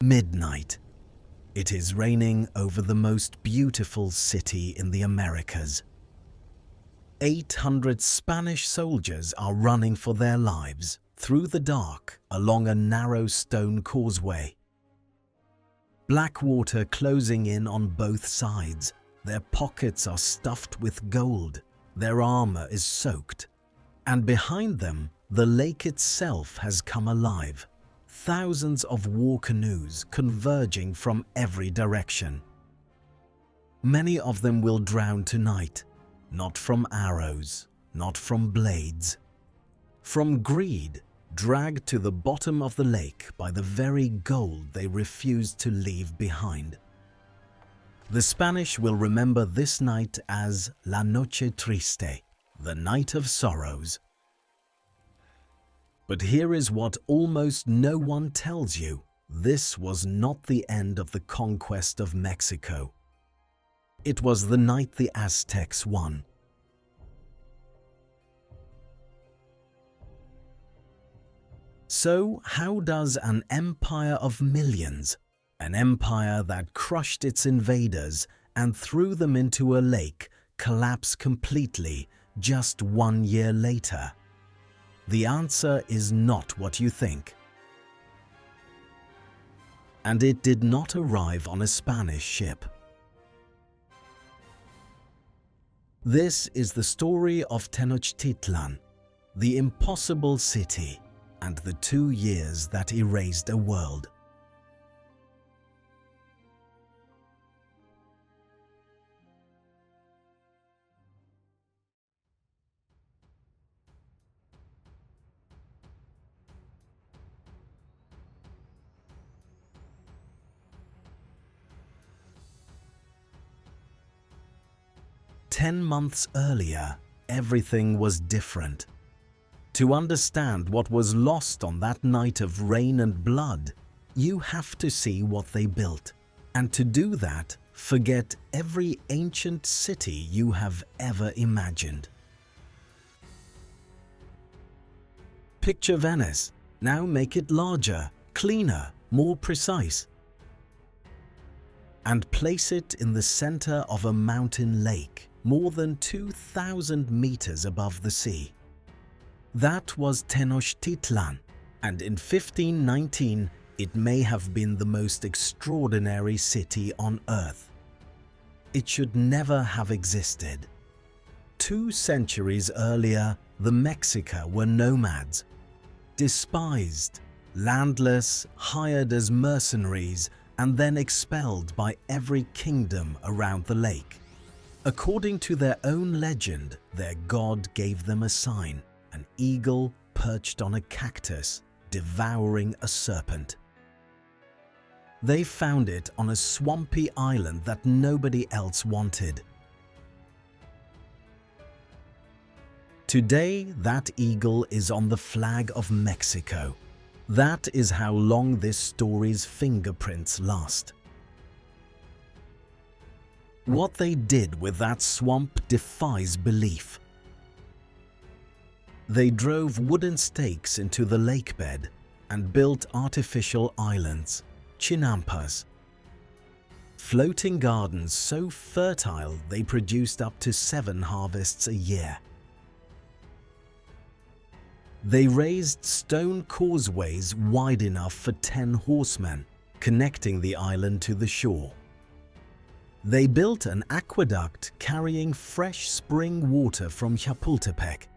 Midnight. It is raining over the most beautiful city in the Americas. 800 Spanish soldiers are running for their lives through the dark along a narrow stone causeway. Black water closing in on both sides. Their pockets are stuffed with gold. Their armor is soaked. And behind them, the lake itself has come alive. Thousands of war canoes converging from every direction. Many of them will drown tonight, not from arrows, not from blades. From greed, dragged to the bottom of the lake by the very gold they refused to leave behind. The Spanish will remember this night as La Noche Triste, the night of sorrows. But here is what almost no one tells you. This was not the end of the conquest of Mexico. It was the night the Aztecs won. So, how does an empire of millions, an empire that crushed its invaders and threw them into a lake, collapse completely just 1 year later? The answer is not what you think. And it did not arrive on a Spanish ship. This is the story of Tenochtitlan, the impossible city, and the 2 years that erased a world. "10 months earlier, everything was different. To understand what was lost on that night of rain and blood, you have to see what they built. And to do that, forget every ancient city you have ever imagined. Picture Venice. Now make it larger, cleaner, more precise. And place it in the center of a mountain lake, more than 2,000 meters above the sea. That was Tenochtitlan, and in 1519 it may have been the most extraordinary city on earth. It should never have existed. 2 centuries earlier, the Mexica were nomads, despised, landless, hired as mercenaries, and then expelled by every kingdom around the lake. According to their own legend, their god gave them a sign, an eagle perched on a cactus, devouring a serpent. They found it on a swampy island that nobody else wanted. Today, that eagle is on the flag of Mexico. That is how long this story's fingerprints last. What they did with that swamp defies belief. They drove wooden stakes into the lake bed and built artificial islands, chinampas. Floating gardens so fertile they produced up to 7 harvests a year. They raised stone causeways wide enough for 10 horsemen, connecting the island to the shore. They built an aqueduct carrying fresh spring water from Chapultepec,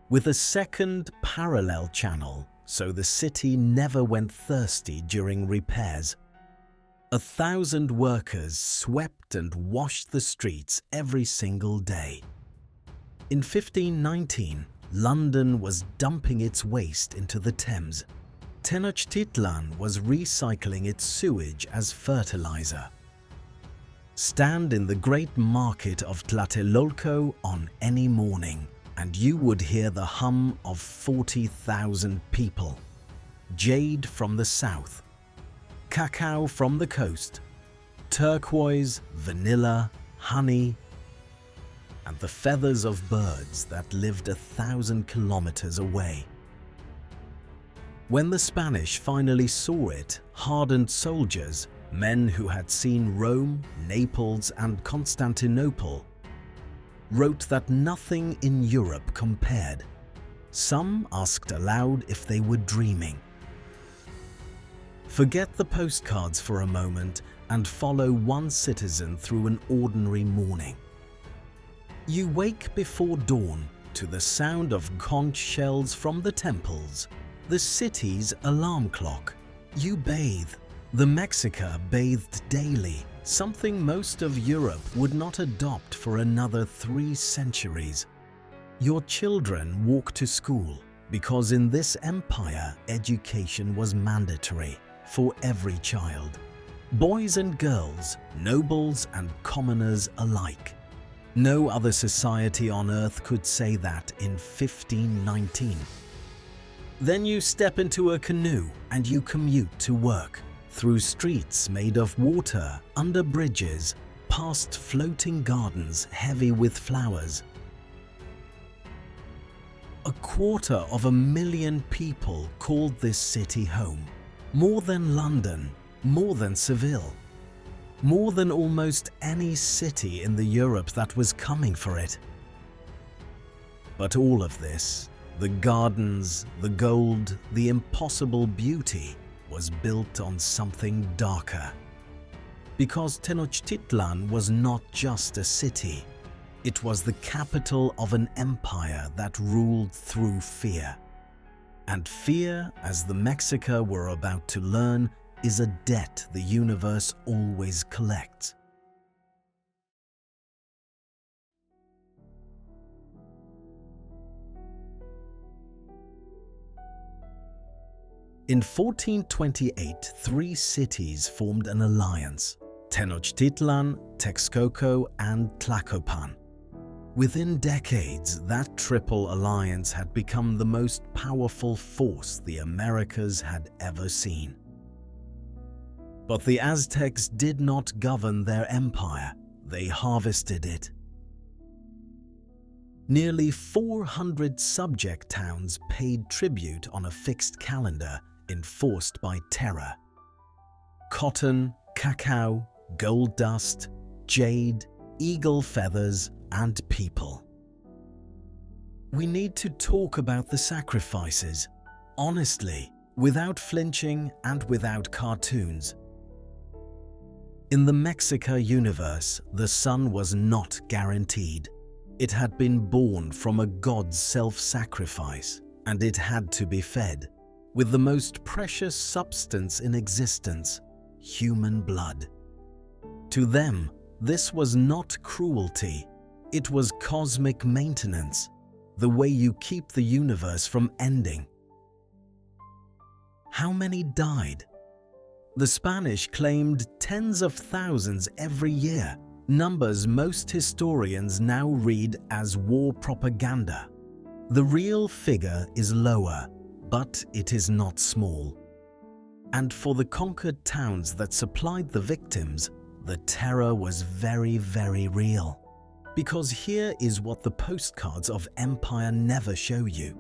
with a second parallel channel so the city never went thirsty during repairs. 1,000 workers swept and washed the streets every single day. In 1519, London was dumping its waste into the Thames. Tenochtitlan was recycling its sewage as fertilizer. Stand in the great market of Tlatelolco on any morning, and you would hear the hum of 40,000 people. Jade from the south, cacao from the coast, turquoise, vanilla, honey, and the feathers of birds that lived 1,000 kilometers away. When the Spanish finally saw it, hardened soldiers, men who had seen Rome, Naples, and Constantinople, wrote that nothing in Europe compared. Some asked aloud if they were dreaming. Forget the postcards for a moment and follow one citizen through an ordinary morning. You wake before dawn to the sound of conch shells from the temples, the city's alarm clock. You bathe. The Mexica bathed daily, something most of Europe would not adopt for another 3 centuries. Your children walk to school because in this empire education was mandatory for every child. Boys and girls, nobles and commoners alike. No other society on earth could say that in 1519. Then you step into a canoe and you commute to work, through streets made of water, under bridges, past floating gardens heavy with flowers. 250,000 people called this city home. More than London, more than Seville, more than almost any city in the Europe that was coming for it. But all of this, the gardens, the gold, the impossible beauty, was built on something darker. Because Tenochtitlan was not just a city, it was the capital of an empire that ruled through fear. And fear, as the Mexica were about to learn, is a debt the universe always collects. In 1428, 3 cities formed an alliance: Tenochtitlan, Texcoco, and Tlacopan. Within decades, that triple alliance had become the most powerful force the Americas had ever seen. But the Aztecs did not govern their empire, they harvested it. Nearly 400 subject towns paid tribute on a fixed calendar enforced by terror. Cotton, cacao, gold dust, jade, eagle feathers, and people. We need to talk about the sacrifices, honestly, without flinching and without cartoons. In the Mexica universe, the sun was not guaranteed. It had been born from a god's self-sacrifice, and it had to be fed with the most precious substance in existence, human blood. To them, this was not cruelty. It was cosmic maintenance, the way you keep the universe from ending. How many died? The Spanish claimed tens of thousands every year, numbers most historians now read as war propaganda. The real figure is lower, but it is not small. And for the conquered towns that supplied the victims, the terror was very, very real. Because here is what the postcards of empire never show you.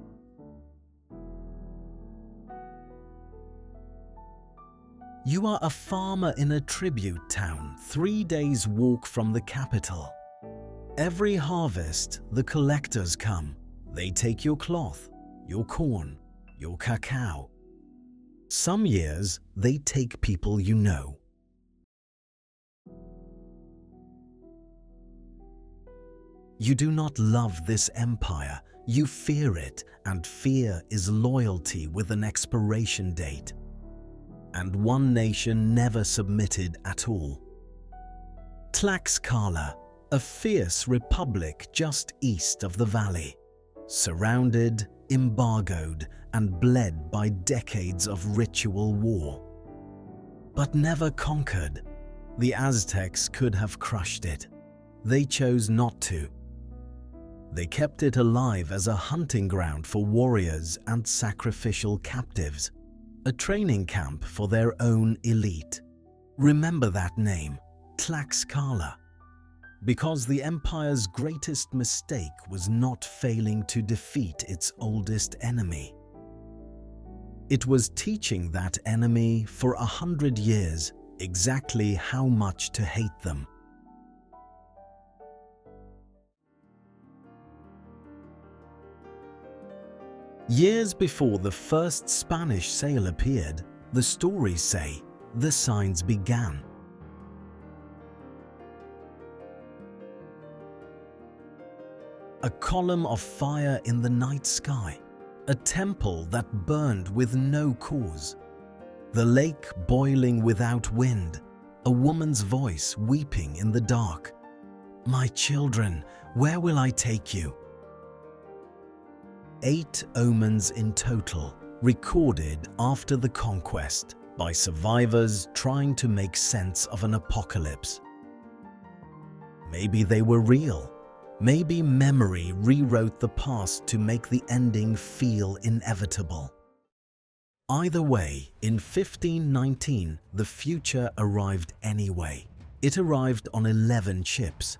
You are a farmer in a tribute town 3 days' walk from the capital. Every harvest, the collectors come. They take your cloth, your corn, your cacao. Some years, they take people you know. You do not love this empire, you fear it, and fear is loyalty with an expiration date. And one nation never submitted at all. Tlaxcala, a fierce republic just east of the valley, surrounded, embargoed, and bled by decades of ritual war. But never conquered. The Aztecs could have crushed it. They chose not to. They kept it alive as a hunting ground for warriors and sacrificial captives, a training camp for their own elite. Remember that name, Tlaxcala, because the empire's greatest mistake was not failing to defeat its oldest enemy. It was teaching that enemy for 100 years exactly how much to hate them. Years before the first Spanish sail appeared, the stories say, the signs began. A column of fire in the night sky, a temple that burned with no cause, the lake boiling without wind, a woman's voice weeping in the dark. My children, where will I take you? 8 omens in total, recorded after the conquest by survivors trying to make sense of an apocalypse. Maybe they were real. Maybe memory rewrote the past to make the ending feel inevitable. Either way, in 1519, the future arrived anyway. It arrived on 11 ships.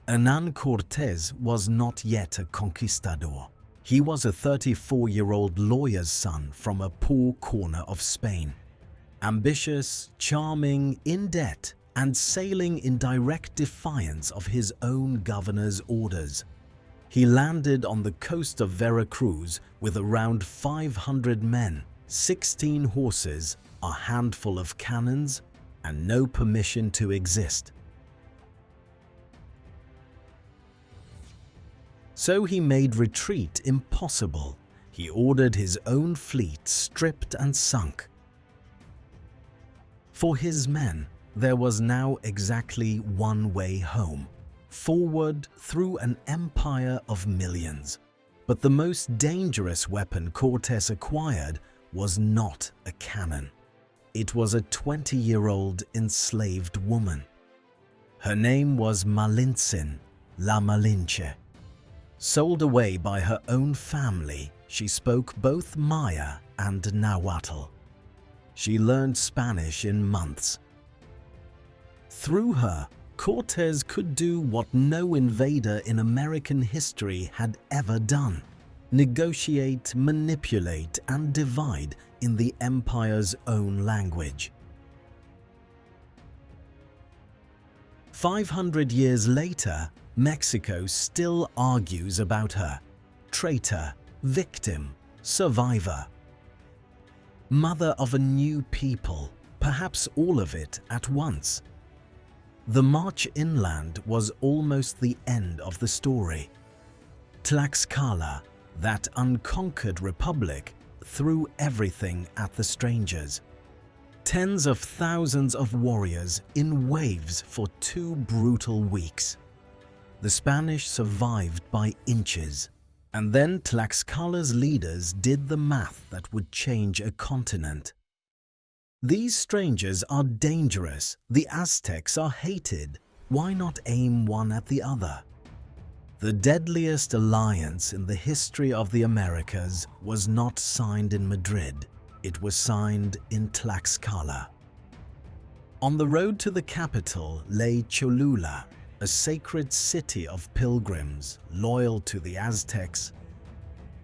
Hernán Cortés was not yet a conquistador. He was a 34-year-old lawyer's son from a poor corner of Spain. Ambitious, charming, in debt, and sailing in direct defiance of his own governor's orders. He landed on the coast of Veracruz with around 500 men, 16 horses, a handful of cannons, and no permission to exist. So he made retreat impossible. He ordered his own fleet stripped and sunk. For his men, there was now exactly one way home, forward through an empire of millions. But the most dangerous weapon Cortés acquired was not a cannon. It was a 20-year-old enslaved woman. Her name was Malintzin, La Malinche. Sold away by her own family, she spoke both Maya and Nahuatl. She learned Spanish in months. Through her, Cortés could do what no invader in American history had ever done: negotiate, manipulate, and divide in the empire's own language. 500 years later, Mexico still argues about her. Traitor, victim, survivor. Mother of a new people, perhaps all of it at once. The march inland was almost the end of the story. Tlaxcala, that unconquered republic, threw everything at the strangers. Tens of thousands of warriors in waves for 2 brutal weeks. The Spanish survived by inches, and then Tlaxcala's leaders did the math that would change a continent. These strangers are dangerous, the Aztecs are hated, why not aim one at the other? The deadliest alliance in the history of the Americas was not signed in Madrid, it was signed in Tlaxcala. On the road to the capital lay Cholula, a sacred city of pilgrims loyal to the Aztecs,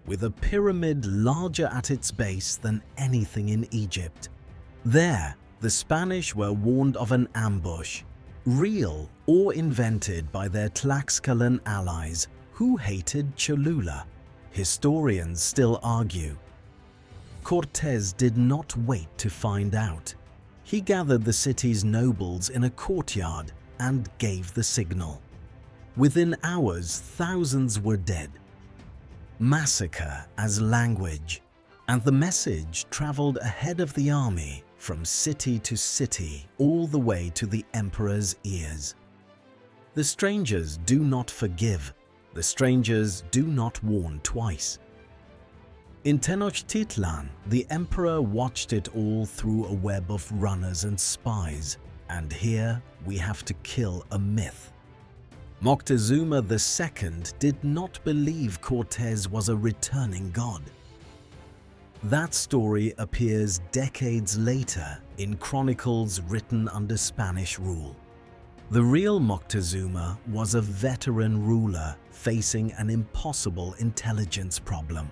with a pyramid larger at its base than anything in Egypt. There, the Spanish were warned of an ambush, real or invented by their Tlaxcalan allies who hated Cholula. Historians still argue. Cortés did not wait to find out. He gathered the city's nobles in a courtyard and gave the signal. Within hours, thousands were dead. Massacre as language, and the message traveled ahead of the army from city to city, all the way to the emperor's ears. The strangers do not forgive. The strangers do not warn twice. In Tenochtitlan, the emperor watched it all through a web of runners and spies. And here we have to kill a myth. Moctezuma II did not believe Cortés was a returning god. That story appears decades later in chronicles written under Spanish rule. The real Moctezuma was a veteran ruler facing an impossible intelligence problem.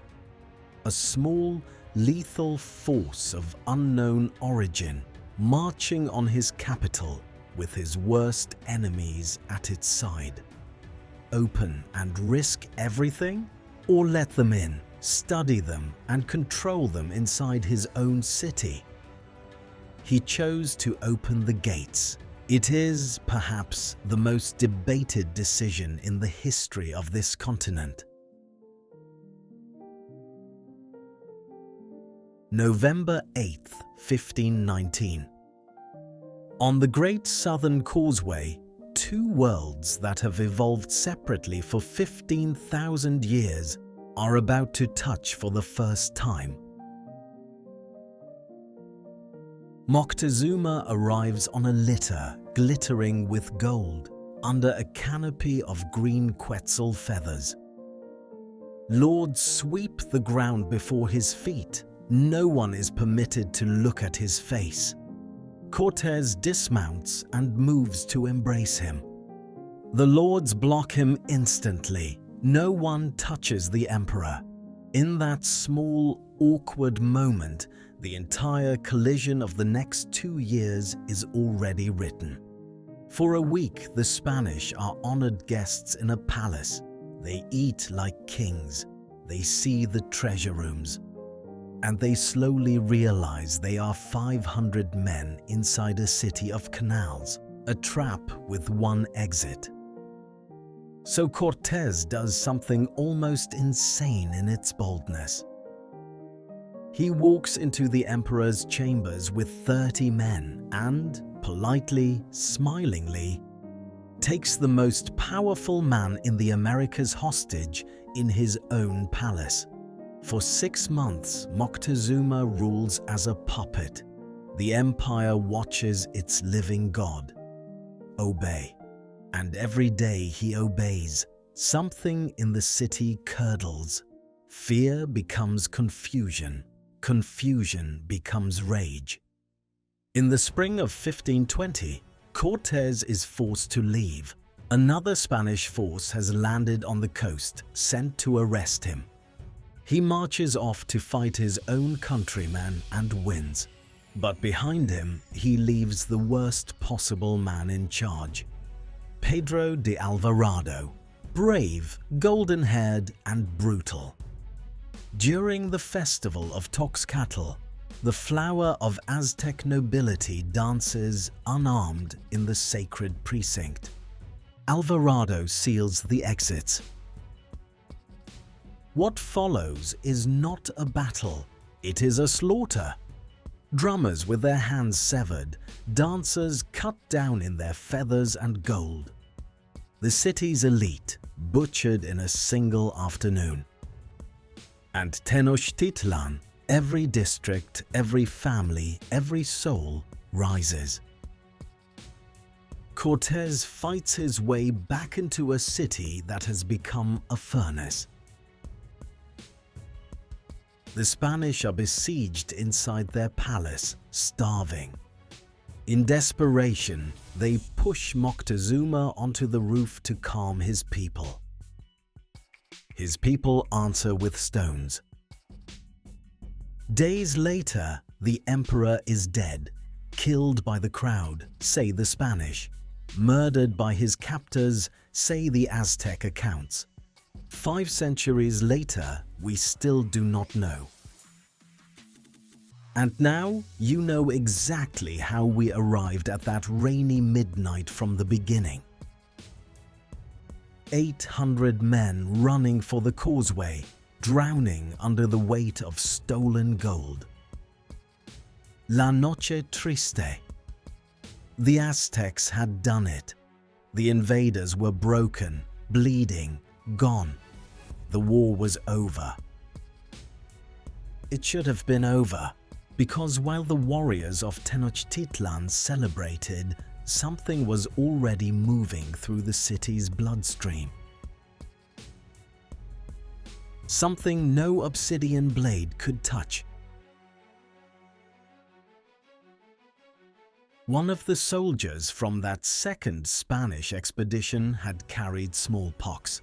a small, lethal force of unknown origin marching on his capital with his worst enemies at its side. Open and risk everything? Or let them in, study them and control them inside his own city? He chose to open the gates. It is, perhaps, the most debated decision in the history of this continent. November 8th, 1519. On the Great Southern Causeway, two worlds that have evolved separately for 15,000 years are about to touch for the first time. Moctezuma arrives on a litter glittering with gold under a canopy of green quetzal feathers. Lords sweep the ground before his feet. No one is permitted to look at his face. Cortés dismounts and moves to embrace him. The lords block him instantly. No one touches the emperor. In that small, awkward moment, the entire collision of the next 2 years is already written. For a week, the Spanish are honored guests in a palace. They eat like kings. They see the treasure rooms. And they slowly realize they are 500 men inside a city of canals, a trap with one exit. So Cortés does something almost insane in its boldness. He walks into the emperor's chambers with 30 men and, politely, smilingly, takes the most powerful man in the Americas hostage in his own palace. For 6 months, Moctezuma rules as a puppet. The empire watches its living god. Obey. And every day he obeys, something in the city curdles. Fear becomes confusion. Confusion becomes rage. In the spring of 1520, Cortés is forced to leave. Another Spanish force has landed on the coast, sent to arrest him. He marches off to fight his own countrymen and wins. But behind him, he leaves the worst possible man in charge. Pedro de Alvarado, brave, golden-haired and brutal. During the festival of Tlaxcala, the flower of Aztec nobility dances unarmed in the sacred precinct. Alvarado seals the exits. What follows is not a battle, it is a slaughter. Drummers with their hands severed, dancers cut down in their feathers and gold. The city's elite butchered in a single afternoon. And Tenochtitlan, every district, every family, every soul rises. Cortés fights his way back into a city that has become a furnace. The Spanish are besieged inside their palace, starving. In desperation, they push Moctezuma onto the roof to calm his people. His people answer with stones. Days later, the emperor is dead, killed by the crowd, say the Spanish, murdered by his captors, say the Aztec accounts. 5 centuries later, we still do not know. And now, you know exactly how we arrived at that rainy midnight from the beginning. 800 men running for the causeway, drowning under the weight of stolen gold. La Noche Triste. The Aztecs had done it. The invaders were broken, bleeding, gone. The war was over. It should have been over, because while the warriors of Tenochtitlan celebrated, something was already moving through the city's bloodstream. Something no obsidian blade could touch. One of the soldiers from that second Spanish expedition had carried smallpox.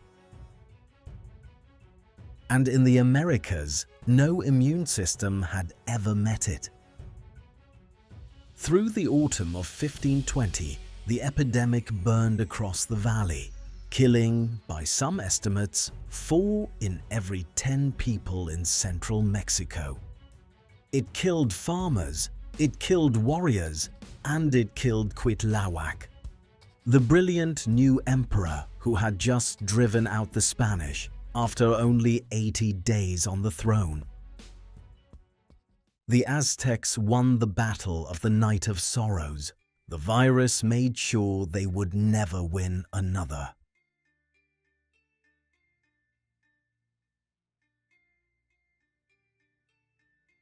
and in the Americas, no immune system had ever met it. Through the autumn of 1520, the epidemic burned across the valley, killing, by some estimates, 4 in every 10 people in central Mexico. It killed farmers, it killed warriors, and it killed Cuitlahuac, the brilliant new emperor who had just driven out the Spanish after only 80 days on the throne. The Aztecs won the battle of the Night of Sorrows. The virus made sure they would never win another.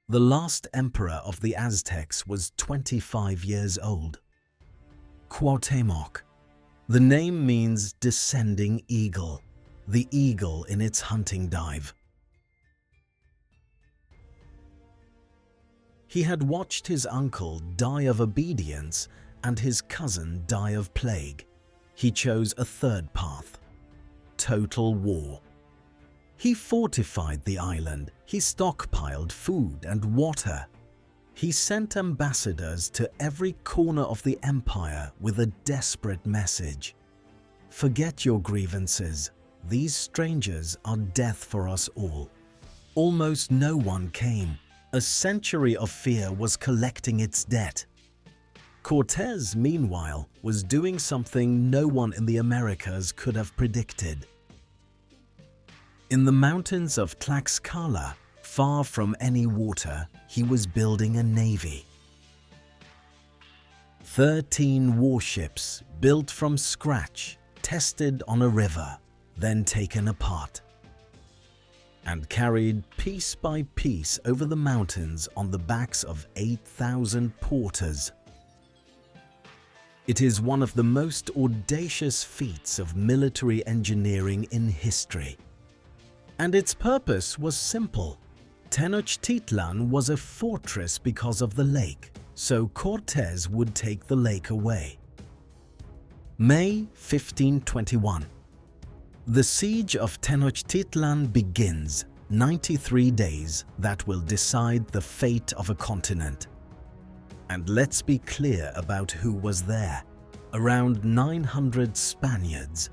The last emperor of the Aztecs was 25 years old. Cuauhtémoc. The name means descending eagle, the eagle in its hunting dive. He had watched his uncle die of obedience and his cousin die of plague. He chose a third path: total war. He fortified the island, he stockpiled food and water. He sent ambassadors to every corner of the empire with a desperate message. Forget your grievances. These strangers are death for us all. Almost no one came. A century of fear was collecting its debt. Cortés, meanwhile, was doing something no one in the Americas could have predicted. In the mountains of Tlaxcala, far from any water, he was building a navy. 13 warships built from scratch, tested on a river, then taken apart, and carried piece by piece over the mountains on the backs of 8,000 porters. It is one of the most audacious feats of military engineering in history. And its purpose was simple. Tenochtitlan was a fortress because of the lake, so Cortés would take the lake away. May 1521. The siege of Tenochtitlan begins, 93 days that will decide the fate of a continent. And let's be clear about who was there. Around 900 Spaniards,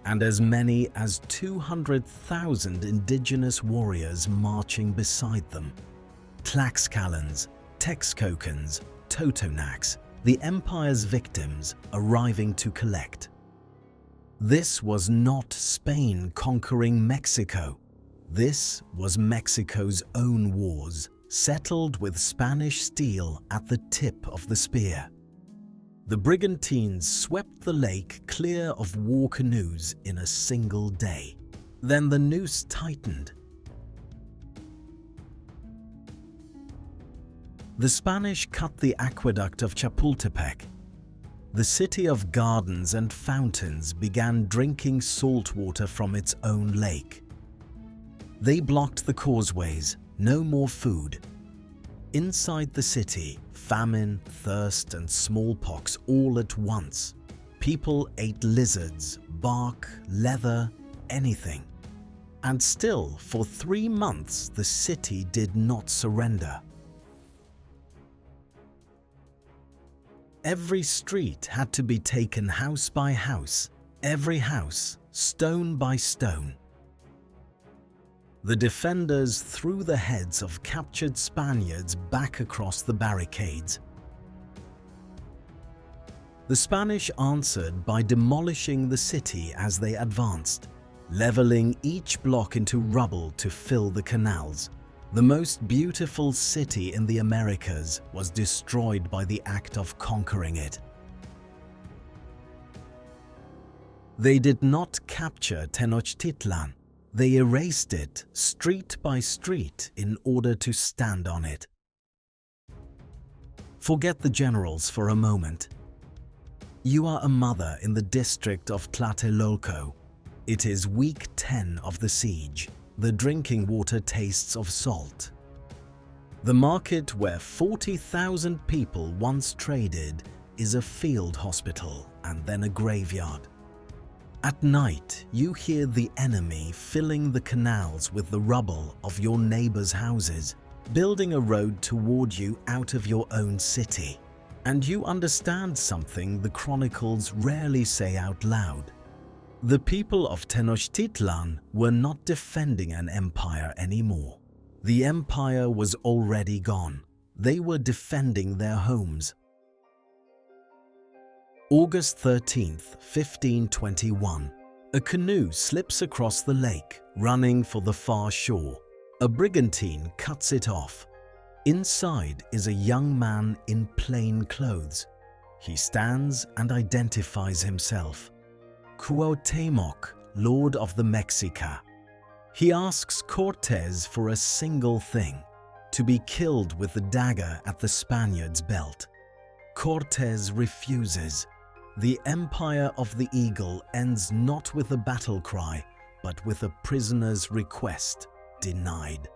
and as many as 200,000 indigenous warriors marching beside them. Tlaxcalans, Texcocans, Totonacs, the empire's victims arriving to collect. This was not Spain conquering Mexico. This was Mexico's own wars, settled with Spanish steel at the tip of the spear. The brigantines swept the lake clear of war canoes in a single day. Then the noose tightened. The Spanish cut the aqueduct of Chapultepec. The city of gardens and fountains began drinking salt water from its own lake. They blocked the causeways, no more food. Inside the city, famine, thirst, and smallpox all at once. People ate lizards, bark, leather, anything. And still, for 3 months, the city did not surrender. Every street had to be taken house by house, every house, stone by stone. The defenders threw the heads of captured Spaniards back across the barricades. The Spanish answered by demolishing the city as they advanced, leveling each block into rubble to fill the canals. The most beautiful city in the Americas was destroyed by the act of conquering it. They did not capture Tenochtitlan. They erased it street by street in order to stand on it. Forget the generals for a moment. You are a mother in the district of Tlatelolco. It is week 10 of the siege. The drinking water tastes of salt. The market where 40,000 people once traded is a field hospital and then a graveyard. At night, you hear the enemy filling the canals with the rubble of your neighbors' houses, building a road toward you out of your own city. And you understand something the chronicles rarely say out loud. The people of Tenochtitlan were not defending an empire anymore. The empire was already gone. They were defending their homes. August 13th, 1521. A canoe slips across the lake, running for the far shore. A brigantine cuts it off. Inside is a young man in plain clothes. He stands and identifies himself. Cuauhtémoc, Lord of the Mexica. He asks Cortés for a single thing: to be killed with the dagger at the Spaniard's belt. Cortés refuses. The Empire of the Eagle ends not with a battle cry, but with a prisoner's request denied.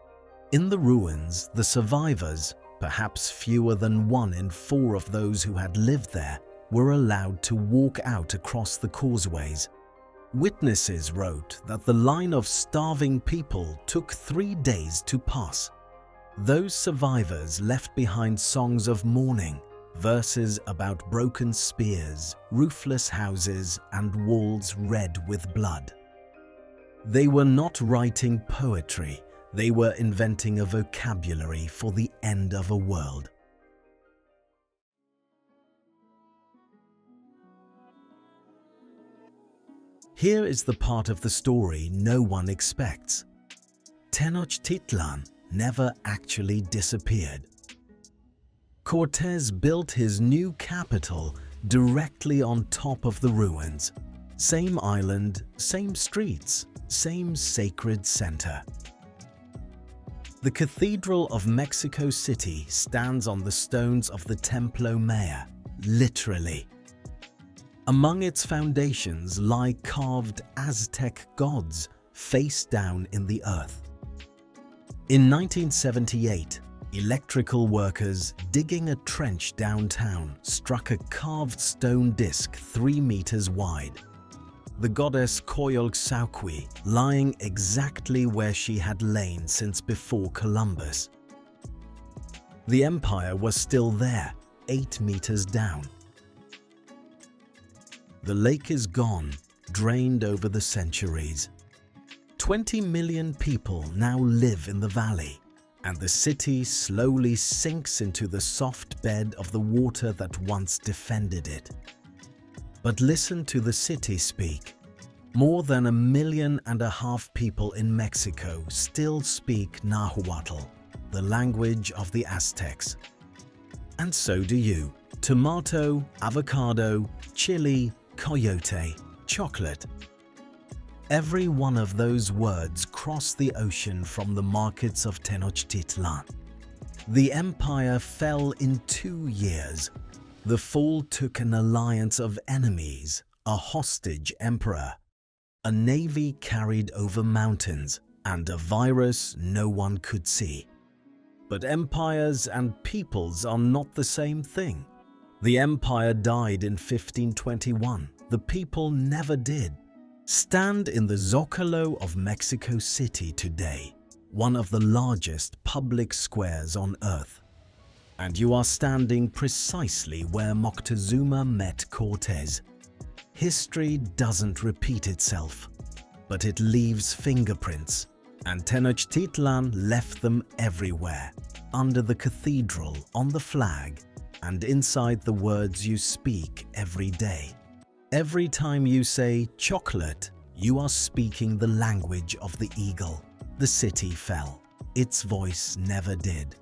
In the ruins, the survivors, perhaps fewer than 1 in 4 of those who had lived there, were allowed to walk out across the causeways. Witnesses wrote that the line of starving people took 3 days to pass. Those survivors left behind songs of mourning, verses about broken spears, roofless houses, and walls red with blood. They were not writing poetry, they were inventing a vocabulary for the end of a world. Here is the part of the story no one expects. Tenochtitlan never actually disappeared. Cortés built his new capital directly on top of the ruins. Same island, same streets, same sacred center. The Cathedral of Mexico City stands on the stones of the Templo Mayor, literally. Among its foundations lie carved Aztec gods face down in the earth. In 1978, electrical workers digging a trench downtown struck a carved stone disc 3 meters wide. The goddess Coyolxauhqui lying exactly where she had lain since before Columbus. The empire was still there, 8 meters down. The lake is gone, drained over the centuries. 20 million people now live in the valley, and the city slowly sinks into the soft bed of the water that once defended it. But listen to the city speak. More than 1.5 million people in Mexico still speak Nahuatl, the language of the Aztecs. And so do you. Tomato, avocado, chili, coyote, chocolate. Every one of those words crossed the ocean from the markets of Tenochtitlan. The empire fell in 2 years. The fall took an alliance of enemies, a hostage emperor, a navy carried over mountains, and a virus no one could see. But empires and peoples are not the same thing. The empire died in 1521. The people never did. Stand in the Zócalo of Mexico City today, one of the largest public squares on earth. And you are standing precisely where Moctezuma met Cortés. History doesn't repeat itself, but it leaves fingerprints, and Tenochtitlan left them everywhere, under the cathedral, on the flag, and inside the words you speak every day. Every time you say chocolate, you are speaking the language of the eagle. The city fell. Its voice never did.